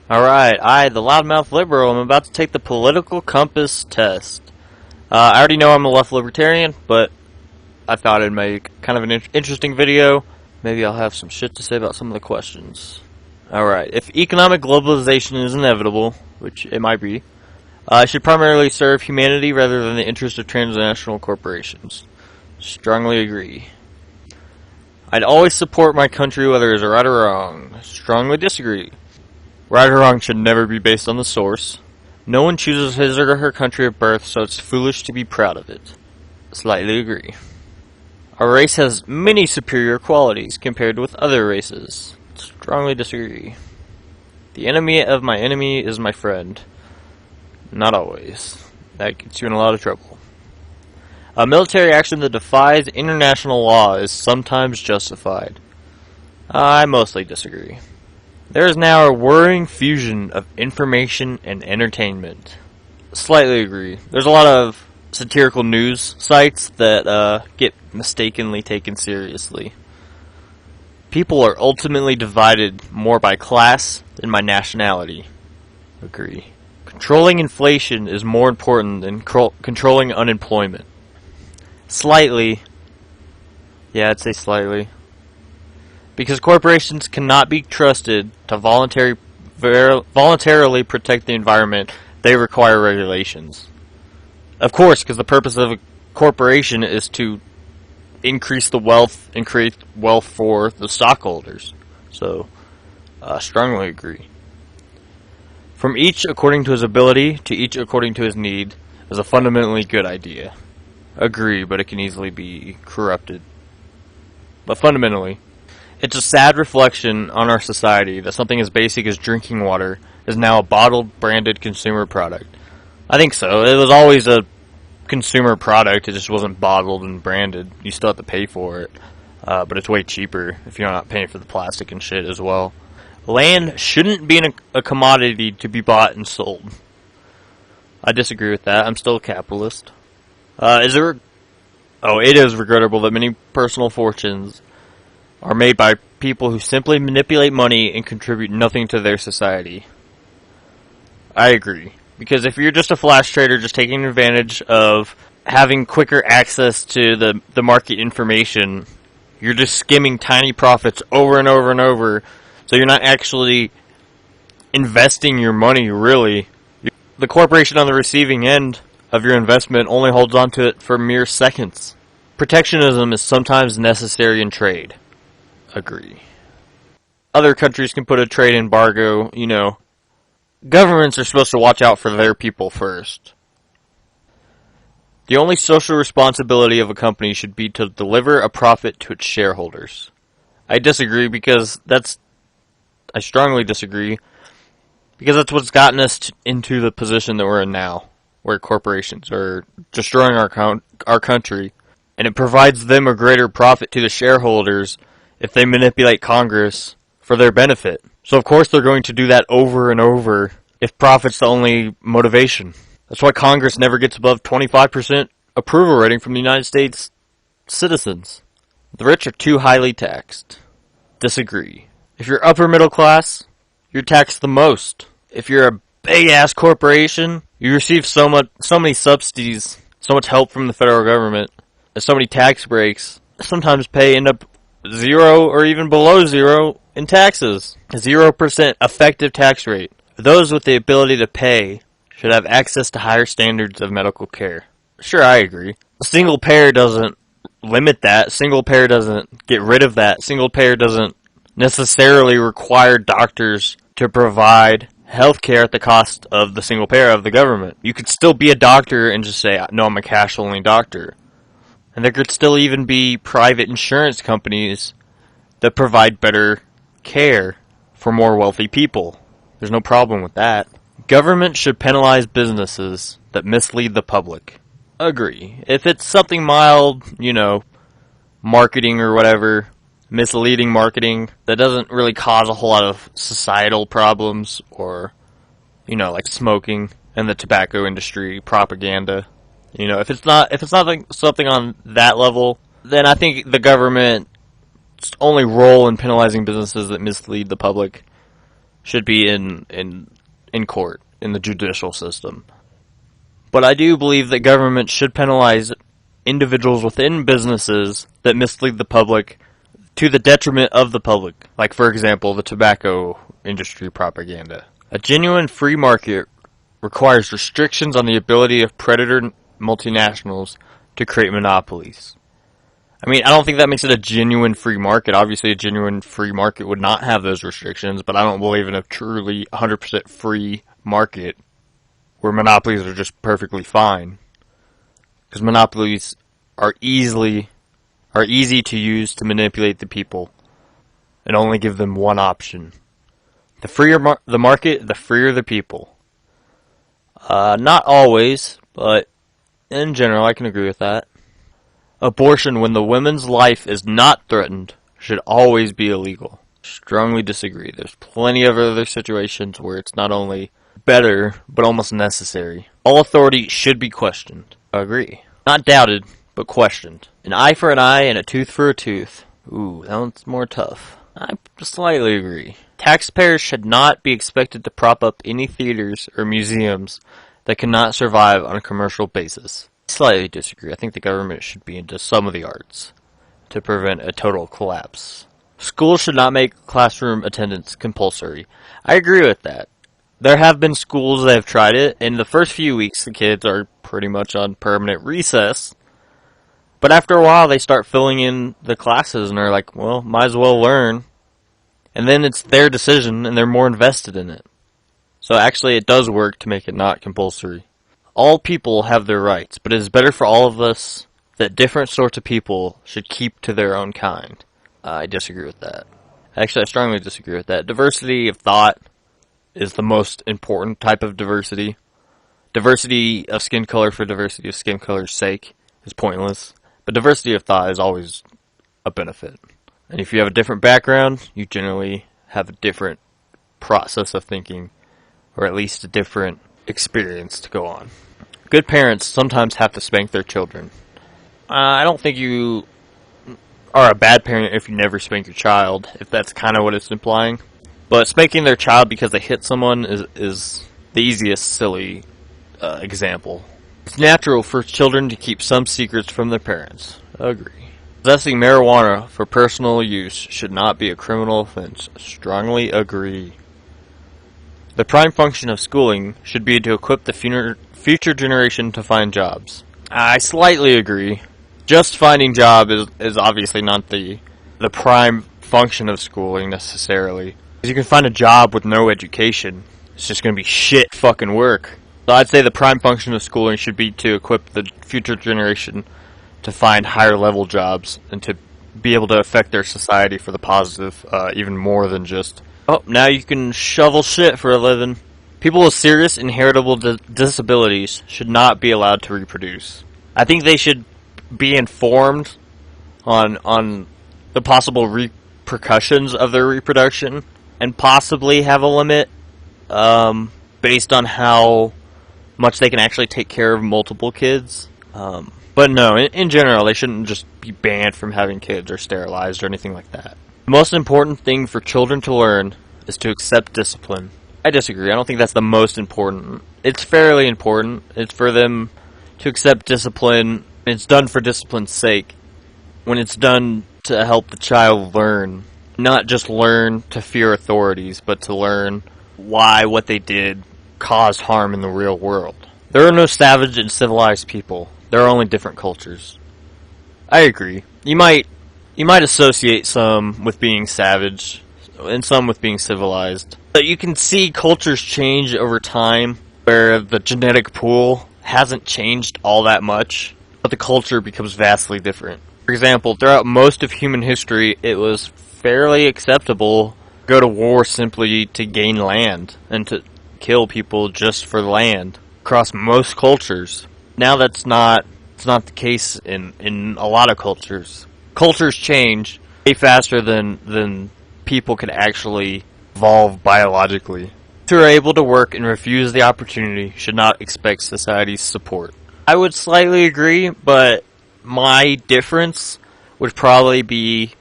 Alright, the loudmouth liberal, am about to take the political compass test. I already know I'm a left libertarian, but I thought I'd make kind of an interesting video. Maybe I'll have some shit to say about some of the questions. Alright, if economic globalization is inevitable, which it might be, it should primarily serve humanity rather than the interest of transnational corporations. Strongly agree. I'd always support my country whether it's right or wrong. Strongly disagree. Right or wrong should never be based on the source. No one chooses his or her country of birth, so it's foolish to be proud of it. Slightly agree. Our race has many superior qualities compared with other races. Strongly disagree. The enemy of my enemy is my friend. Not always. That gets you in a lot of trouble. A military action that defies international law is sometimes justified. I mostly disagree. There is now a worrying fusion of information and entertainment. Slightly agree. There's a lot of satirical news sites that get mistakenly taken seriously. People are ultimately divided more by class than by nationality. Agree. Controlling inflation is more important than controlling unemployment. Slightly. Yeah, I'd say slightly. Because corporations cannot be trusted to voluntarily protect the environment, they require regulations. Of course, because the purpose of a corporation is to increase the wealth and create wealth for the stockholders. So, strongly agree. From each according to his ability to each according to his need is a fundamentally good idea. Agree, but it can easily be corrupted. But fundamentally, it's a sad reflection on our society that something as basic as drinking water is now a bottled, branded consumer product. I think so. It was always a consumer product, it just wasn't bottled and branded. You still have to pay for it, but it's way cheaper if you're not paying for the plastic and shit as well. Land shouldn't be a commodity to be bought and sold. I disagree with that. I'm still a capitalist. It is regrettable that many personal fortunes are made by people who simply manipulate money and contribute nothing to their society. I agree. Because if you're just a flash trader just taking advantage of having quicker access to the market information, you're just skimming tiny profits over and over and over, so you're not actually investing your money, really. The corporation on the receiving end of your investment only holds on to it for mere seconds. Protectionism is sometimes necessary in trade. Agree. Other countries can put a trade embargo, Governments are supposed to watch out for their people first. The only social responsibility of a company should be to deliver a profit to its shareholders. I disagree I strongly disagree, because that's what's gotten us into the position that we're in now, where corporations are destroying our country, and it provides them a greater profit to the shareholders if they manipulate Congress for their benefit. So of course they're going to do that over and over if profit's the only motivation. That's why Congress never gets above 25% approval rating from the United States citizens. The rich are too highly taxed. Disagree. If you're upper middle class, you're taxed the most. If you're a big ass corporation, you receive so many subsidies, so much help from the federal government, and so many tax breaks. Sometimes pay end up zero or even below zero in taxes. 0% effective tax rate. Those with the ability to pay should have access to higher standards of medical care. Sure, I agree. Single payer doesn't limit that. Single payer doesn't get rid of that. Single payer doesn't necessarily require doctors to provide health care at the cost of the single payer of the government. You could still be a doctor and just say, no, I'm a cash-only doctor. And there could still even be private insurance companies that provide better care for more wealthy people. There's no problem with that. Government should penalize businesses that mislead the public. Agree. If it's something mild, marketing or whatever, misleading marketing, that doesn't really cause a whole lot of societal problems, or, like smoking and the tobacco industry, propaganda. If it's not something on that level, then I think the government's only role in penalizing businesses that mislead the public should be in court, in the judicial system. But I do believe that government should penalize individuals within businesses that mislead the public to the detriment of the public. Like, for example, the tobacco industry propaganda. A genuine free market requires restrictions on the ability of predator multinationals to create monopolies. I mean, I don't think that makes it a genuine free market. Obviously, a genuine free market would not have those restrictions, but I don't believe in a truly 100% free market where monopolies are just perfectly fine. Because monopolies are easy to use to manipulate the people and only give them one option. The freer the market, the freer the people. Not always, but in general, I can agree with that. Abortion, when the woman's life is not threatened, should always be illegal. Strongly disagree. There's plenty of other situations where it's not only better, but almost necessary. All authority should be questioned. Agree. Not doubted, but questioned. An eye for an eye and a tooth for a tooth. Ooh, that one's more tough. I slightly agree. Taxpayers should not be expected to prop up any theaters or museums that cannot survive on a commercial basis. Slightly disagree. I think the government should be into some of the arts to prevent a total collapse. Schools should not make classroom attendance compulsory. I agree with that. There have been schools that have tried it. In the first few weeks, the kids are pretty much on permanent recess. But after a while, they start filling in the classes and are like, well, might as well learn. And then it's their decision and they're more invested in it. So actually, it does work to make it not compulsory. All people have their rights, but it is better for all of us that different sorts of people should keep to their own kind. I disagree with that. Actually, I strongly disagree with that. Diversity of thought is the most important type of diversity. Diversity of skin color for diversity of skin color's sake is pointless, but diversity of thought is always a benefit. And if you have a different background, you generally have a different process of thinking, or at least a different experience to go on. Good parents sometimes have to spank their children. I don't think you are a bad parent if you never spank your child, if that's kind of what it's implying. But spanking their child because they hit someone is the easiest silly example. It's natural for children to keep some secrets from their parents. Agree. Possessing marijuana for personal use should not be a criminal offense. Strongly agree. The prime function of schooling should be to equip the future generation to find jobs. I slightly agree. Just finding job is obviously not the prime function of schooling necessarily. Because you can find a job with no education. It's just going to be shit fucking work. So I'd say the prime function of schooling should be to equip the future generation to find higher level jobs and to be able to affect their society for the positive, even more than just, oh, now you can shovel shit for a living. People with serious inheritable disabilities should not be allowed to reproduce. I think they should be informed on the possible repercussions of their reproduction and possibly have a limit based on how much they can actually take care of multiple kids. But no, in general, they shouldn't just be banned from having kids or sterilized or anything like that. The most important thing for children to learn is to accept discipline. I disagree. I don't think that's the most important. It's fairly important. It's for them to accept discipline. It's done for discipline's sake. When it's done to help the child learn. Not just learn to fear authorities, but to learn why what they did caused harm in the real world. There are no savage and civilized people. There are only different cultures. I agree. You might associate some with being savage and some with being civilized. But you can see cultures change over time where the genetic pool hasn't changed all that much, but the culture becomes vastly different. For example, throughout most of human history, it was fairly acceptable to go to war simply to gain land and to kill people just for land across most cultures. Now it's not the case in a lot of cultures. Cultures change way faster than people can actually evolve biologically. Those who are able to work and refuse the opportunity should not expect society's support. I would slightly agree, but my difference would probably be,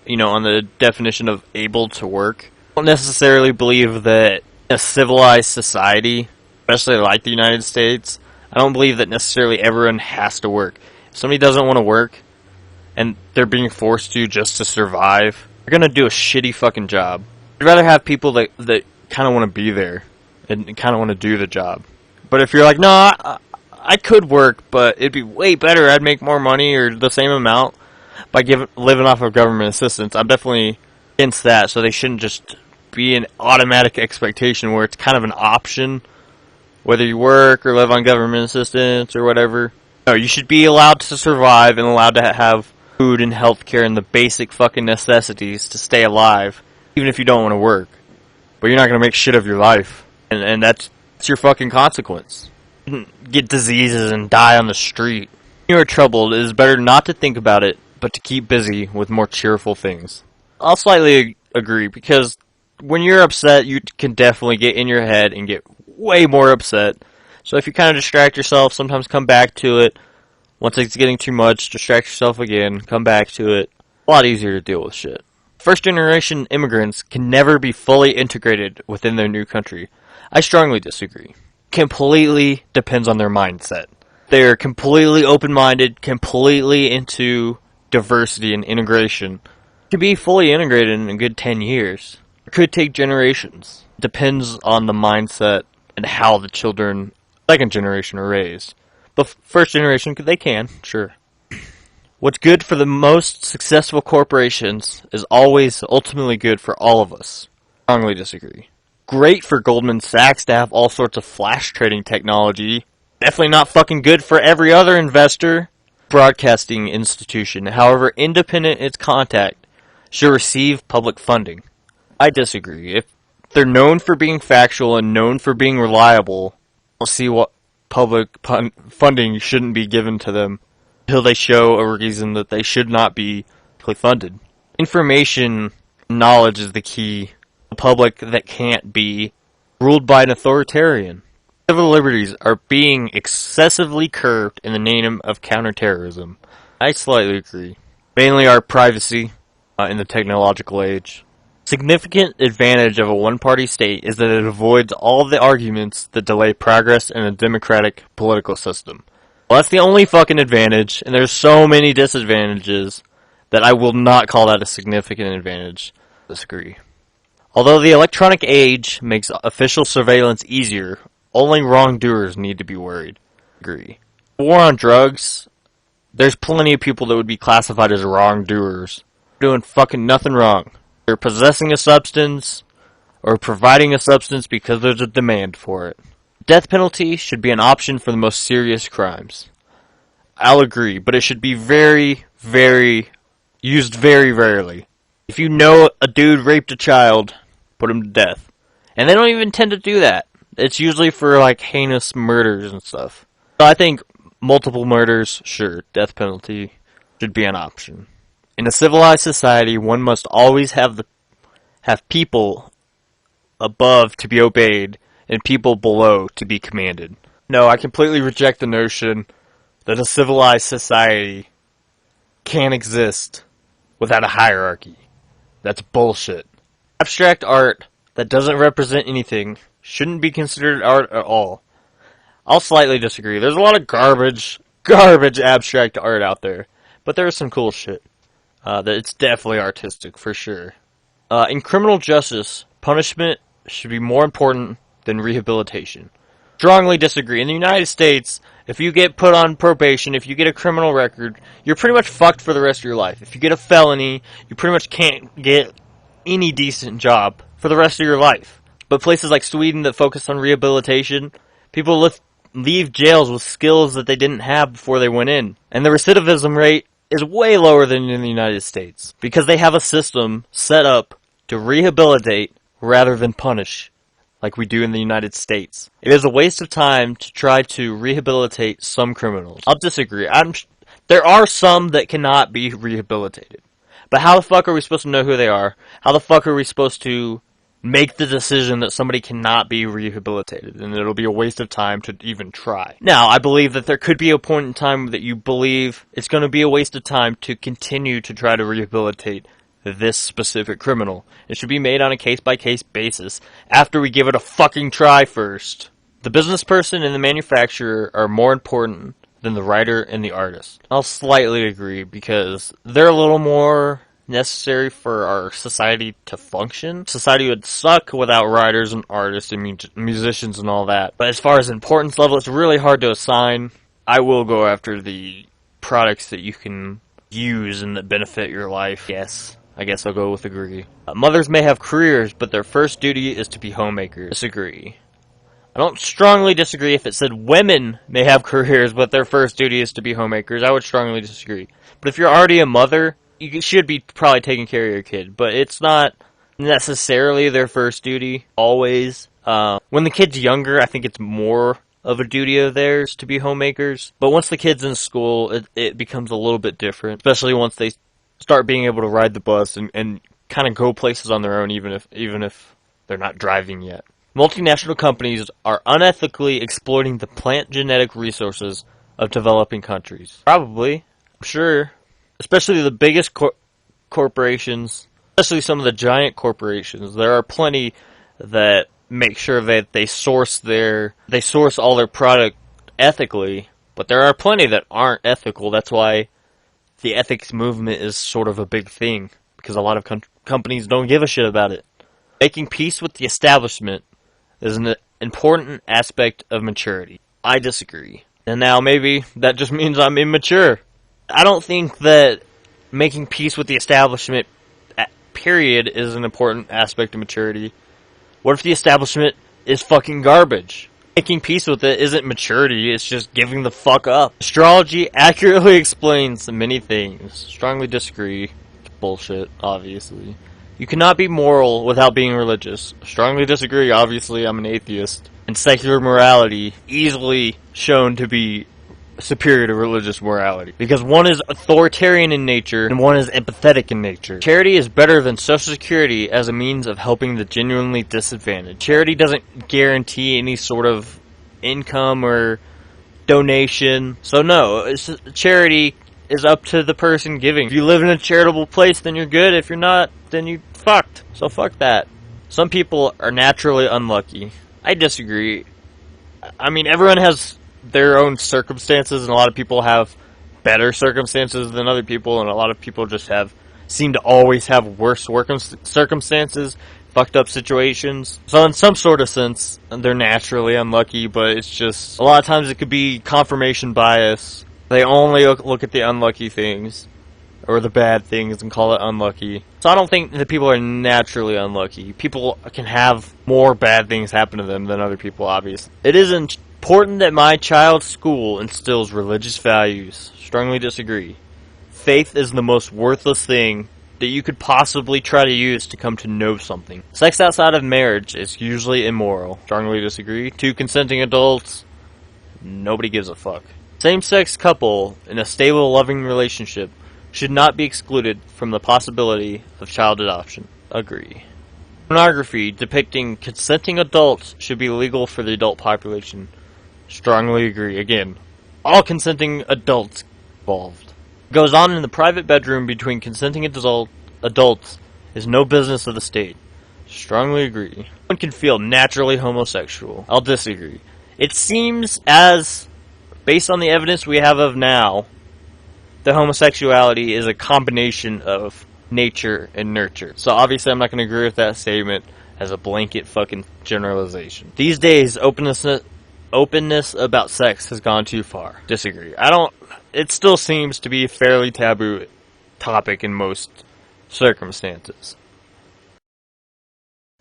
on the definition of able to work. don't necessarily believe that a civilized society, especially like the United States, I don't believe that necessarily everyone has to work. If somebody doesn't want to work, and they're being forced to just to survive, they're gonna do a shitty fucking job. I'd rather have people that kind of want to be there and kind of want to do the job. But if you're like, no, I could work, but it'd be way better, I'd make more money or the same amount by living off of government assistance, I'm definitely against that. So they shouldn't just be an automatic expectation where it's kind of an option, whether you work or live on government assistance or whatever. No, you should be allowed to survive and allowed to have food and healthcare and the basic fucking necessities to stay alive, even if you don't want to work. But you're not going to make shit of your life. And that's your fucking consequence. Get diseases and die on the street. When you are troubled, it is better not to think about it, but to keep busy with more cheerful things. I'll slightly agree, because when you're upset, you can definitely get in your head and get way more upset. So if you kind of distract yourself, sometimes come back to it. Once it's getting too much, distract yourself again, come back to it. A lot easier to deal with shit. First generation immigrants can never be fully integrated within their new country. I strongly disagree. Completely depends on their mindset. They're completely open-minded, completely into diversity and integration. To be fully integrated in a good 10 years. It could take generations. Depends on the mindset and how the children, second generation, are raised. But first generation, they can, sure. What's good for the most successful corporations is always ultimately good for all of us. Strongly disagree. Great for Goldman Sachs to have all sorts of flash trading technology. Definitely not fucking good for every other investor. Broadcasting institution, however independent its contact, should receive public funding. I disagree. If they're known for being factual and known for being reliable, I'll see what public funding shouldn't be given to them until they show a reason that they should not be funded. Information knowledge is the key. A public that can't be ruled by an authoritarian. Civil liberties are being excessively curbed in the name of counterterrorism. I slightly agree. Mainly our privacy in the technological age. Significant advantage of a one-party state is that it avoids all the arguments that delay progress in a democratic political system. Well, that's the only fucking advantage, and there's so many disadvantages that I will not call that a significant advantage. Disagree. Although the electronic age makes official surveillance easier, only wrongdoers need to be worried. Agree. War on drugs, there's plenty of people that would be classified as wrongdoers, doing fucking nothing wrong. They're possessing a substance, or providing a substance because there's a demand for it. Death penalty should be an option for the most serious crimes. I'll agree, but it should be used very rarely. If you know a dude raped a child, put him to death. And they don't even tend to do that. It's usually for, like, heinous murders and stuff. So I think multiple murders, sure, death penalty should be an option. In a civilized society, one must always have people above to be obeyed and people below to be commanded. No, I completely reject the notion that a civilized society can't exist without a hierarchy. That's bullshit. Abstract art that doesn't represent anything shouldn't be considered art at all. I'll slightly disagree. There's a lot of garbage abstract art out there, but there is some cool shit. That it's definitely artistic, for sure. In criminal justice, punishment should be more important than rehabilitation. Strongly disagree. In the United States, if you get put on probation, if you get a criminal record, you're pretty much fucked for the rest of your life. If you get a felony, you pretty much can't get any decent job for the rest of your life. But places like Sweden that focus on rehabilitation, people leave jails with skills that they didn't have before they went in. And the recidivism rate is way lower than in the United States, because they have a system set up to rehabilitate rather than punish, like we do in the United States. It is a waste of time to try to rehabilitate some criminals. I'll disagree. There are some that cannot be rehabilitated. But how the fuck are we supposed to know who they are? How the fuck are we supposed to make the decision that somebody cannot be rehabilitated, and it'll be a waste of time to even try? Now, I believe that there could be a point in time that you believe it's going to be a waste of time to continue to try to rehabilitate this specific criminal. It should be made on a case-by-case basis after we give it a fucking try first. The business person and the manufacturer are more important than the writer and the artist. I'll slightly agree because they're a little more necessary for our society to function. Society would suck without writers and artists and musicians and all that. But as far as importance level, it's really hard to assign. I will go after the products that you can use and that benefit your life. Yes, I guess I'll go with agree. Mothers may have careers, but their first duty is to be homemakers. Disagree. I don't strongly disagree if it said women may have careers, but their first duty is to be homemakers. I would strongly disagree. But if you're already a mother, you should be probably taking care of your kid. But it's not necessarily their first duty, always. When the kid's younger, I think it's more of a duty of theirs to be homemakers. But once the kid's in school, it becomes a little bit different. Especially once they start being able to ride the bus and kind of go places on their own, even if they're not driving yet. Multinational companies are unethically exploiting the plant genetic resources of developing countries. Probably. I'm sure. Especially the biggest corporations, especially some of the giant corporations. There are plenty that make sure that they source all their product ethically, but there are plenty that aren't ethical. That's why the ethics movement is sort of a big thing, because a lot of companies don't give a shit about it. Making peace with the establishment is an important aspect of maturity. I disagree. And now maybe that just means I'm immature. I don't think that making peace with the establishment, period, is an important aspect of maturity. What if the establishment is fucking garbage? Making peace with it isn't maturity, it's just giving the fuck up. Astrology accurately explains many things. Strongly disagree. Bullshit, obviously. You cannot be moral without being religious. Strongly disagree, obviously, I'm an atheist. And secular morality, easily shown to be superior to religious morality. Because one is authoritarian in nature, and one is empathetic in nature. Charity is better than Social Security as a means of helping the genuinely disadvantaged. Charity doesn't guarantee any sort of income or donation. So no, charity is up to the person giving. If you live in a charitable place, then you're good. If you're not, then you fucked. So fuck that. Some people are naturally unlucky. I disagree. I mean, everyone has their own circumstances, and a lot of people have better circumstances than other people, and a lot of people just seem to always have worse circumstances, fucked up situations. So in some sort of sense, they're naturally unlucky, but it's just, a lot of times it could be confirmation bias. They only look at the unlucky things, or the bad things, and call it unlucky. So I don't think that people are naturally unlucky. People can have more bad things happen to them than other people, obviously. It is important that my child's school instills religious values. Strongly disagree. Faith is the most worthless thing that you could possibly try to use to come to know something. Sex outside of marriage is usually immoral. Strongly disagree. Two consenting adults, nobody gives a fuck. Same-sex couple in a stable, loving relationship should not be excluded from the possibility of child adoption. Agree. Pornography depicting consenting adults should be legal for the adult population. Strongly agree. Again, all consenting adults involved. Goes on in the private bedroom between consenting adults is no business of the state. Strongly agree. One can feel naturally homosexual. I'll disagree. It seems as, based on the evidence we have of now, that homosexuality is a combination of nature and nurture. So obviously I'm not going to agree with that statement as a blanket fucking generalization. These days, openness about sex has gone too far. Disagree. It still seems to be a fairly taboo topic in most circumstances.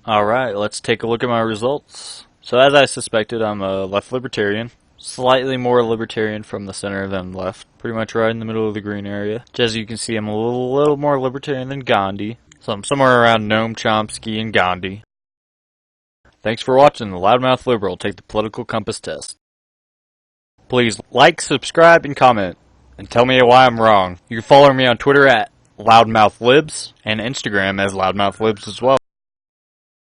Alright, let's take a look at my results. So as I suspected, I'm a left libertarian. Slightly more libertarian from the center than left. Pretty much right in the middle of the green area. As you can see, I'm a little more libertarian than Gandhi. So I'm somewhere around Noam Chomsky and Gandhi. Thanks for watching The Loudmouth Liberal Take the Political Compass Test. Please like, subscribe, and comment, and tell me why I'm wrong. You can follow me on Twitter at LoudmouthLibs, and Instagram as LoudmouthLibs as well.